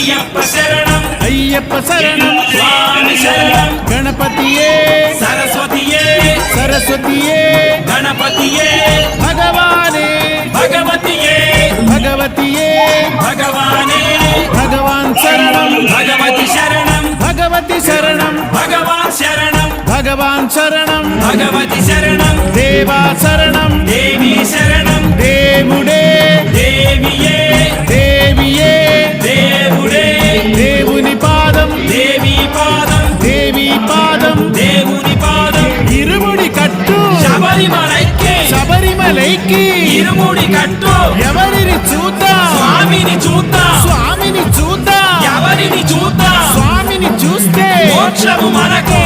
అయ్యప్ప శరణం అయ్యప్ప శరణం స్వామి శరణం గణపతియే సరస్వతియే సరస్వతియే గణపతియే భగవానే భగవతియే భగవతియే భగవానే భగవాన్ శరణం భగవతి శరణం భగవతి శరణం భగవాన్ శరణం భగవాన్ శరణం భగవతి శరణం దేవా శరణం దేవి శరణం దేవుడే దేవియే దేవియే దేవుడే దేవుని పాదం దేవి పాదం దేవి పాదం దేవుని పాదం ఇరుముడి కట్టు శబరిమలైకి శబరిమలైకి ఇరుముడి కట్టు ఎవరిని చూద్దాం స్వామిని చూద్దాం స్వామిని చూద్దాం ఎవరిని చూద్దాం స్వామిని చూస్తే మోక్షము మనకు